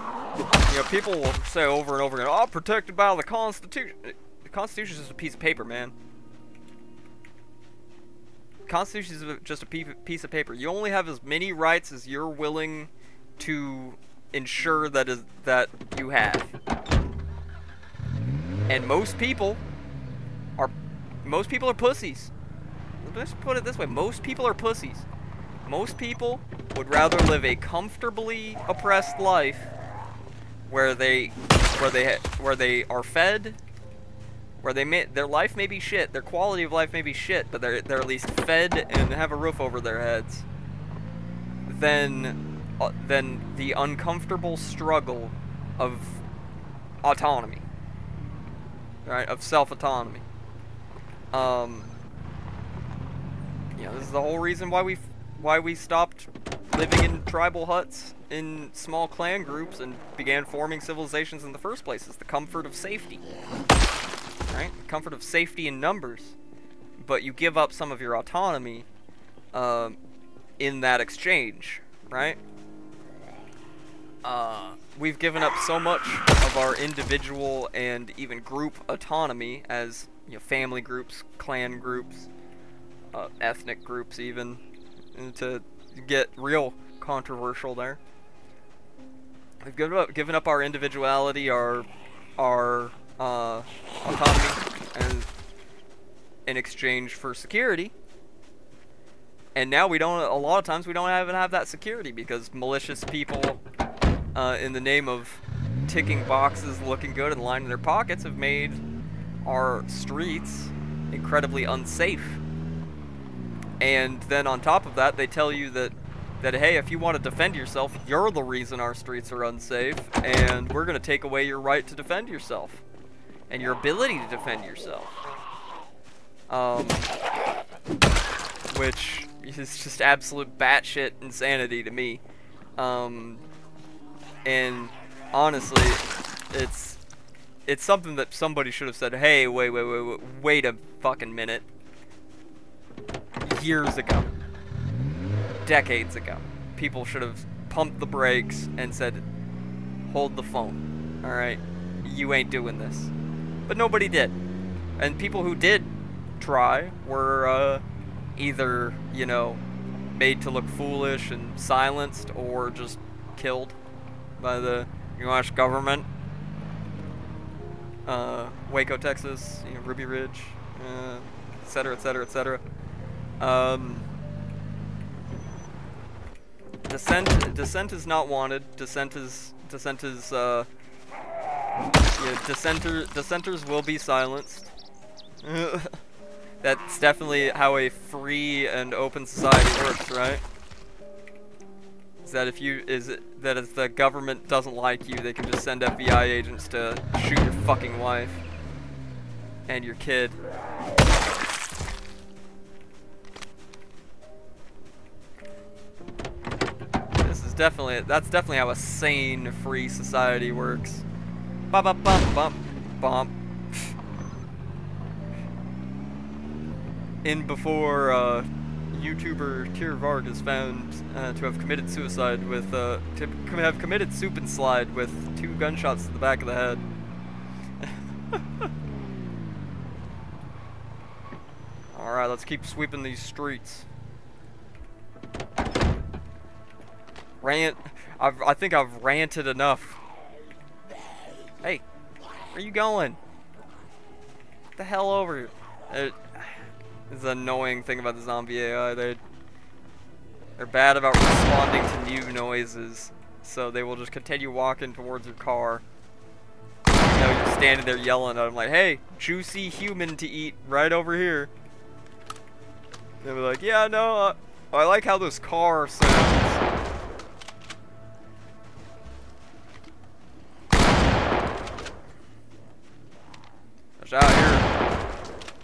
you know, people will say over and over again, "Oh, protected by the Constitution." The Constitution is just a piece of paper, man. Constitution is just a piece of paper. You only have as many rights as you're willing to ensure that you have. And most people are pussies. Let's put it this way: most people are pussies. Most people would rather live a comfortably oppressed life where they are fed, where their life may be shit, their quality of life may be shit, but they're at least fed and have a roof over their heads, than the uncomfortable struggle of autonomy, right? Of self-autonomy. You know, this is the whole reason why we stopped living in tribal huts in small clan groups and began forming civilizations in the first place. Is the comfort of safety. Right? The comfort of safety in numbers. but you give up some of your autonomy in that exchange, right? We've given up so much of our individual and even group autonomy as, you know, family groups, clan groups, ethnic groups even, and to get real controversial there. We've given up our individuality, our autonomy, and in exchange for security. And now we don't. A lot of times we don't even have that security because malicious people, in the name of ticking boxes, looking good, and lining their pockets, have made our streets incredibly unsafe. And then on top of that, they tell you that hey, if you want to defend yourself, you're the reason our streets are unsafe, and we're going to take away your right to defend yourself and your ability to defend yourself. Which is just absolute batshit insanity to me. And honestly, it's something that somebody should have said, hey, wait a fucking minute. Years ago. Decades ago. People should have pumped the brakes and said, hold the phone. Alright? You ain't doing this. But nobody did. And people who did try were either, you know, made to look foolish and silenced, or just killed by the U.S. government. Waco, Texas, you know, Ruby Ridge, etc., etc., etc. Dissent is not wanted. Dissenters will be silenced. That's definitely how a free and open society works, right? Is that if the government doesn't like you, they can just send FBI agents to shoot your fucking wife and your kid. That's definitely how a sane, free society works. Bump, bump, bump, bump, bump. In before YouTuber Tyr Varg is found to have committed suicide with committed soup and slide with 2 gunshots to the back of the head. All right, let's keep sweeping these streets. I think I've ranted enough. Hey, where you going? Get the hell over here. This is the annoying thing about the zombie AI. They're bad about responding to new noises, so they will just continue walking towards your car. You know, you're standing there yelling at them like, hey, juicy human to eat right over here. They'll be like, yeah, no, I like how this car sounds.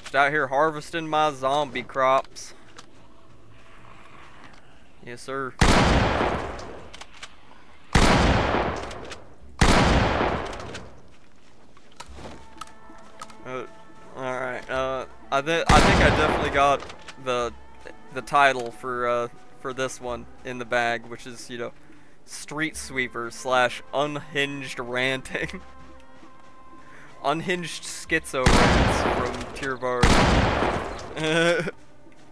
Just out here harvesting my zombie crops. Yes, sir. Alright, I think I definitely got the title for this one in the bag, which is, you know, Streetsweeper / Unhinged Ranting. Unhinged schizo rants from Tyr Varg.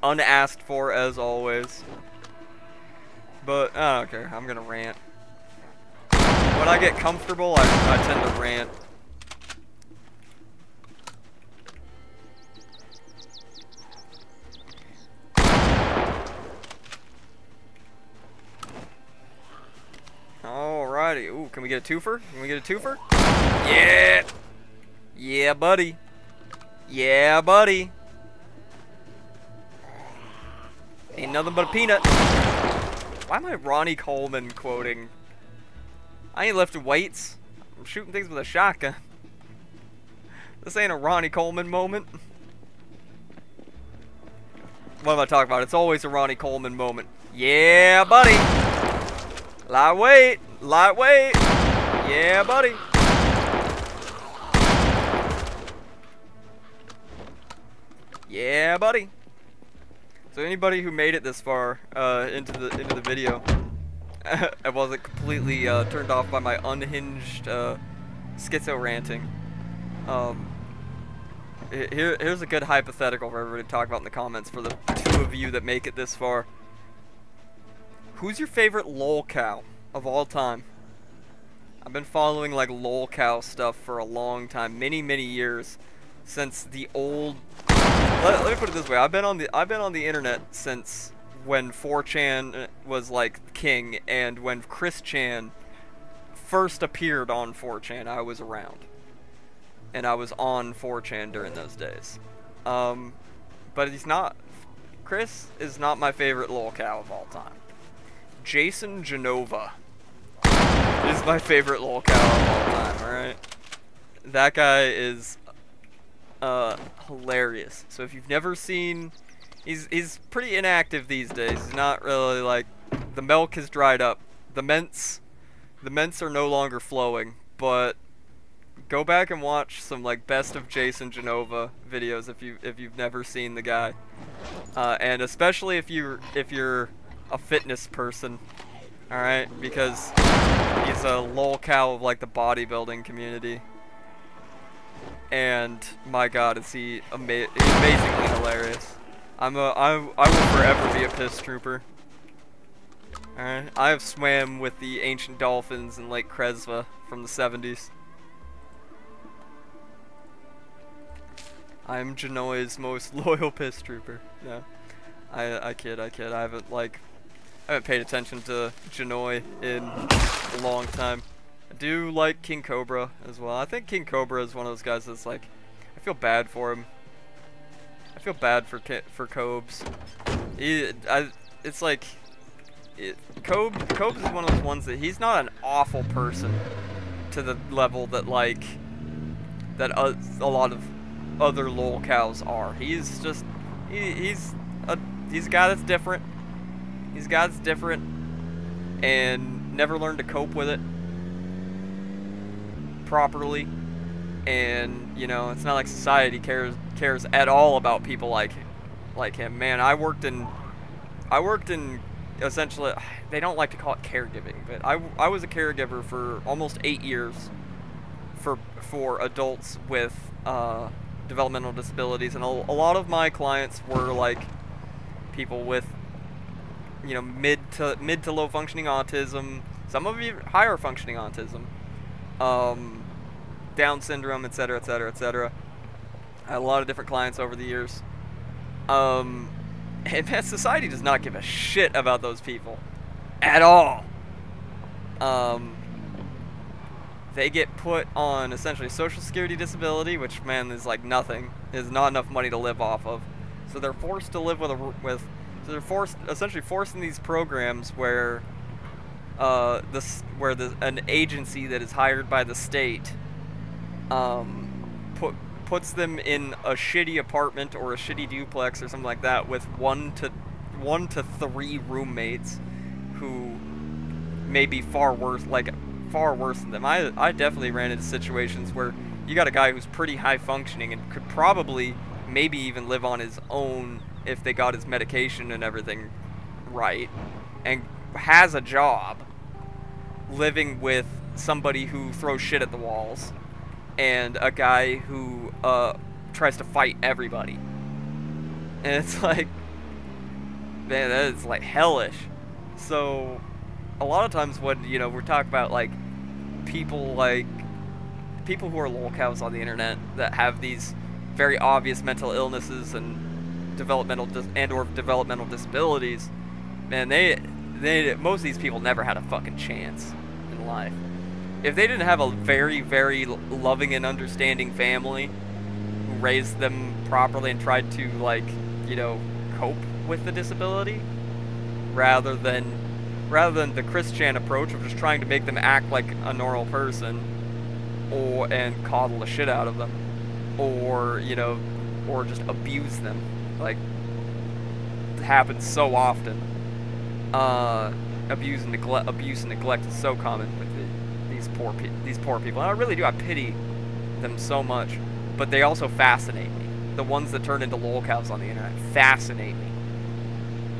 Unasked for, as always. But I don't care. I'm gonna rant. When I get comfortable, I tend to rant. Alrighty. Ooh, can we get a twofer? Can we get a twofer? Yeah! Yeah, buddy. Yeah, buddy. Ain't nothing but a peanut. Why am I Ronnie Coleman quoting? I ain't lifting weights. I'm shooting things with a shotgun. This ain't a Ronnie Coleman moment. What am I talking about? It's always a Ronnie Coleman moment. Yeah, buddy. Lightweight. Lightweight. Yeah, buddy. Yeah, buddy. So anybody who made it this far into the video, I wasn't completely turned off by my unhinged schizo ranting. Here's a good hypothetical for everybody to talk about in the comments for the 2 of you that make it this far. Who's your favorite lolcow of all time? I've been following like lolcow stuff for a long time, many years, since the old. Let me put it this way: I've been on the internet since when 4chan was like king, and when Chris Chan first appeared on 4chan, I was around, and I was on 4chan during those days. But Chris is not my favorite lolcow of all time. Jason Genova is my favorite lolcow of all time. All right, that guy is hilarious. So if you've never seen, he's pretty inactive these days. He's not really like, the milk has dried up. The mints are no longer flowing. But go back and watch some like best of Jason Genova videos if you've never seen the guy, and especially if you're a fitness person. All right, because he's a lolcow of like the bodybuilding community. And my God, is he amazingly hilarious. I will forever be a piss trooper. Alright, I have swam with the ancient dolphins in Lake Kresva from the 70s. I'm Genoa's most loyal piss trooper. Yeah, I kid. I haven't paid attention to Genoa in a long time. I do like King Cobra as well. I think King Cobra is one of those guys that's like, I feel bad for him. I feel bad for Cobes. It's like, Cobes is one of those ones that he's not an awful person to the level that like, that a lot of other lolcows are. He's just, he's a guy that's different. He's a guy that's different and never learned to cope with it properly, and you know, it's not like society cares at all about people like him. Man, I worked in essentially, they don't like to call it caregiving, but I was a caregiver for almost 8 years for adults with developmental disabilities, and a lot of my clients were like people with, you know, mid to low functioning autism, some of you higher functioning autism, Down syndrome, etc., etc., etc. I had a lot of different clients over the years. And man, society does not give a shit about those people at all. They get put on essentially social security disability, which, man, is like nothing. Is not enough money to live off of. So they're forced to live so they're essentially forced in these programs where an agency that is hired by the state puts them in a shitty apartment or a shitty duplex or something like that with one to three roommates who may be far worse than them. I definitely ran into situations where you got a guy who's pretty high functioning and could probably maybe even live on his own if they got his medication and everything right, and has a job, living with somebody who throws shit at the walls and a guy who tries to fight everybody. And it's like, man, that is like hellish. So a lot of times when, you know, we're talking about like people who are lolcows on the internet that have these very obvious mental illnesses and developmental disabilities, man, most of these people never had a fucking chance in life. If they didn't have a very, very loving and understanding family who raised them properly and tried to, like, you know, cope with the disability, rather than the Chris Chan approach of just trying to make them act like a normal person, and coddle the shit out of them, or, you know, or just abuse them, like it happens so often. Abuse and neglect is so common with these poor people, and I really do. I pity them so much, but they also fascinate me. the ones that turn into lolcows on the internet fascinate me.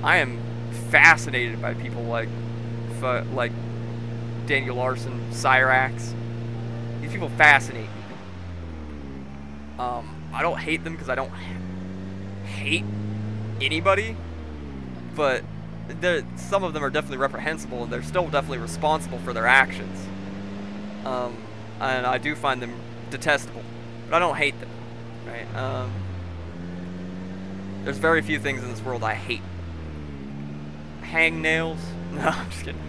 I am fascinated by people like Daniel Larson, Cyrax. These people fascinate me. I don't hate them because I don't hate anybody, but some of them are definitely reprehensible, and they're still definitely responsible for their actions. And I do find them detestable, but I don't hate them, right? There's very few things in this world I hate. Hangnails? No, I'm just kidding.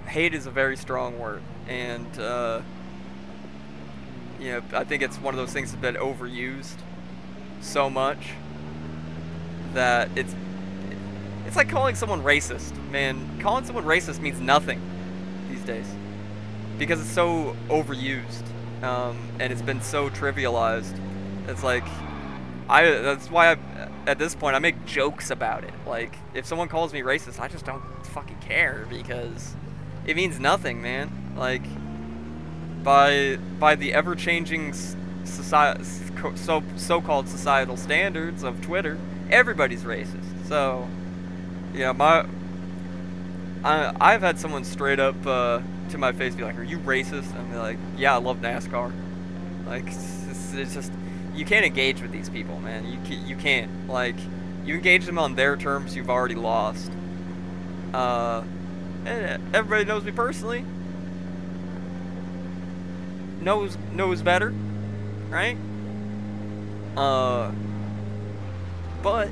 Hate is a very strong word, and you know, I think it's one of those things that's been overused so much that it's like calling someone racist. Man, calling someone racist means nothing these days because it's so overused, and it's been so trivialized. It's like that's why at this point I make jokes about it. Like, if someone calls me racist, I just don't fucking care because it means nothing, man. Like, by the ever-changing so-called societal standards of Twitter, everybody's racist. So, yeah, I've had someone straight up to my face be like, "Are you racist?" And be like, "Yeah, I love NASCAR." Like, it's just, you can't engage with these people, man. You can't. Like, you engage them on their terms, you've already lost. And everybody knows me personally. Knows better, right? But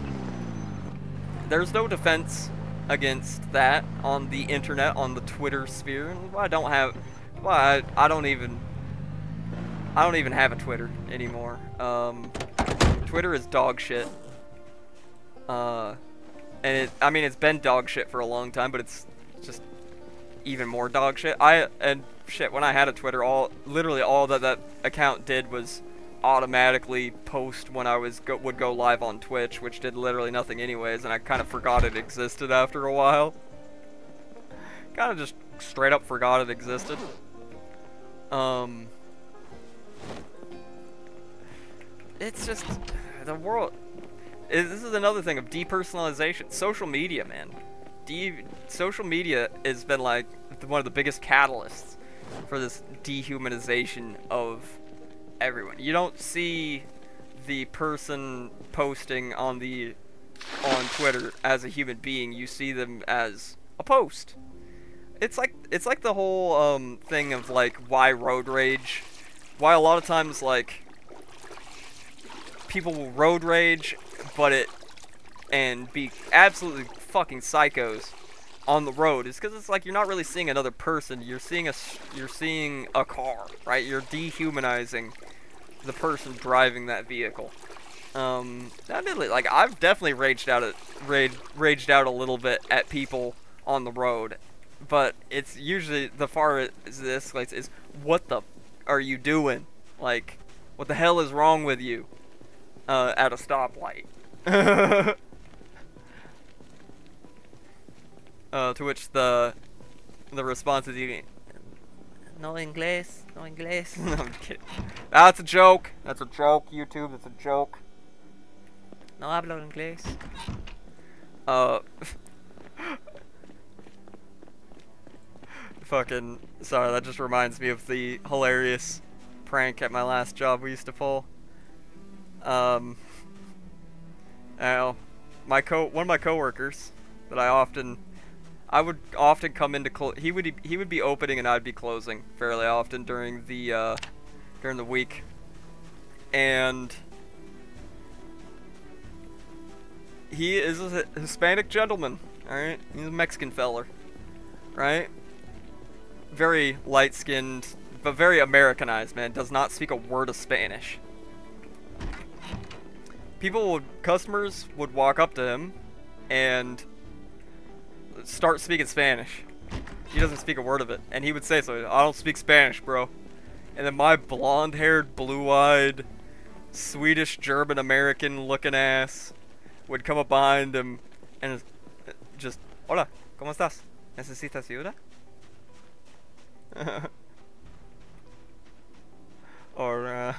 there's no defense against that on the internet, on the Twitter sphere. I don't even have a Twitter anymore. Twitter is dog shit. And I mean, it's been dog shit for a long time, but it's just even more dog shit. When I had a Twitter, literally all that account did was automatically post when I would go live on Twitch, which did literally nothing anyways, and I kind of forgot it existed after a while. Kind of just straight up forgot it existed. It's just the world. This is another thing of depersonalization. Social media, man. Social media has been like one of the biggest catalysts for this dehumanization of everyone. You don't see the person posting on Twitter as a human being. You see them as a post. It's like the whole thing of like why road rage. Why a lot of times like people will road rage, and be absolutely fucking psychos on the road is because it's like you're not really seeing another person. You're seeing a car, right? You're dehumanizing the person driving that vehicle. Admittedly, like, I've definitely raged out a little bit at people on the road, but it's usually the far as this escalates is, what the are you doing? Like, what the hell is wrong with you? At a stoplight. To which the response is, no inglés, no inglés. No, I'm kidding. That's a joke. That's a joke, YouTube. That's a joke. No hablo inglés. Fucking, sorry, that just reminds me of the hilarious prank at my last job we used to pull. One of my coworkers that I would often come into he would be opening and I'd be closing fairly often during the week, and he is a Hispanic gentleman. All right, he's a Mexican feller, right? Very light-skinned, but very Americanized, man. Does not speak a word of Spanish. Customers would walk up to him and start speaking Spanish. He doesn't speak a word of it, and he would say so. I don't speak Spanish, bro. And then my blonde-haired, blue-eyed, Swedish, German, American-looking ass would come up behind him and just, hola, ¿cómo estás? ¿Necesitas ayuda? Or,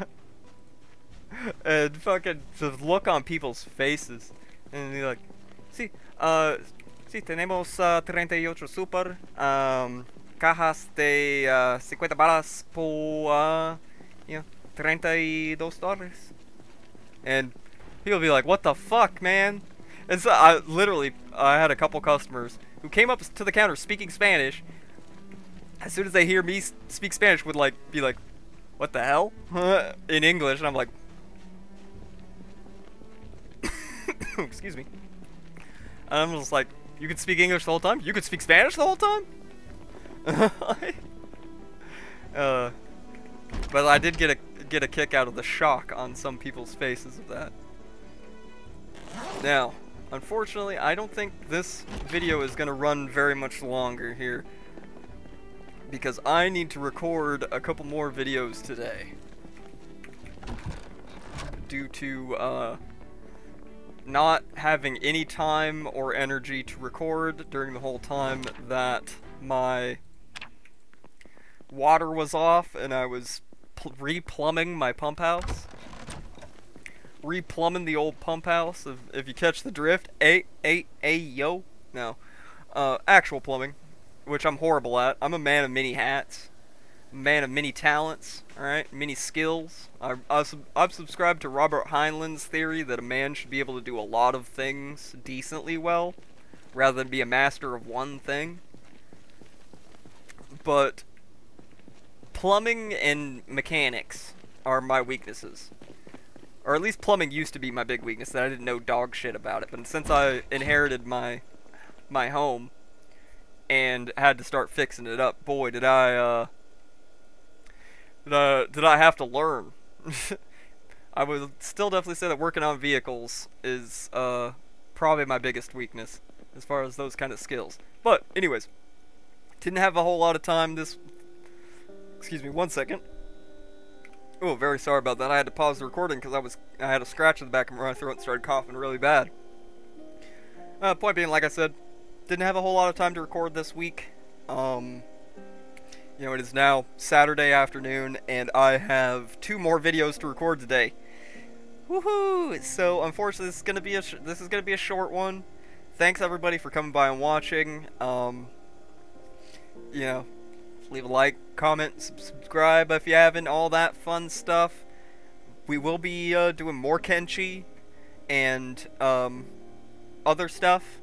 And fucking the look on people's faces. And they're like, sí, sí, tenemos 38 super, cajas de 50 balas por, you know, $32. And he'll be like, what the fuck, man? And so I had a couple customers who came up to the counter speaking Spanish. As soon as they hear me speak Spanish, would like be like, what the hell? In English, and I'm like, excuse me. I'm just like, you could speak English the whole time? You could speak Spanish the whole time? But I did get a kick out of the shock on some people's faces of that. Now, unfortunately, I don't think this video is going to run very much longer here, because I need to record a couple more videos today due to not having any time or energy to record during the whole time that my water was off and I was replumbing my pump house. Replumbing the old pump house, if you catch the drift. Yo. No. Actual plumbing, which I'm horrible at. I'm a man of many hats. A man of many talents, alright? Many skills. I've subscribed to Robert Heinlein's theory that a man should be able to do a lot of things decently well, rather than be a master of one thing. But plumbing and mechanics are my weaknesses. Or at least plumbing used to be my big weakness, that I didn't know dog shit about it. But since I inherited my home and had to start fixing it up, boy, did I have to learn. I would still definitely say that working on vehicles is probably my biggest weakness as far as those kind of skills. But anyways, didn't have a whole lot of time this. Excuse me, 1 second. Oh, very sorry about that. I had to pause the recording because I had a scratch in the back of my throat and started coughing really bad. Point being, like I said, didn't have a whole lot of time to record this week. You know, it is now Saturday afternoon, and I have 2 more videos to record today. Woohoo! So, unfortunately, this is gonna be a short one. Thanks everybody for coming by and watching. You know, leave a like, comment, subscribe if you haven't, all that fun stuff. We will be doing more Kenshi and other stuff.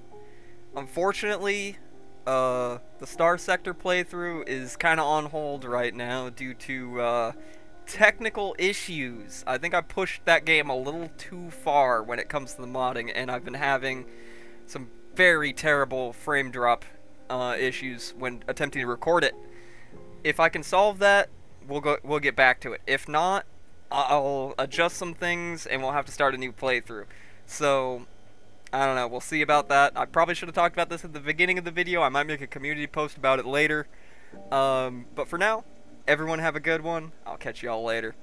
Unfortunately, the Star Sector playthrough is kind of on hold right now due to technical issues. I think I pushed that game a little too far when it comes to the modding, and I've been having some very terrible frame drop issues when attempting to record it. If I can solve that, we'll get back to it. If not, I'll adjust some things and we'll have to start a new playthrough. So, I don't know, we'll see about that. I probably should have talked about this at the beginning of the video. I might make a community post about it later. But for now, everyone have a good one. I'll catch you all later.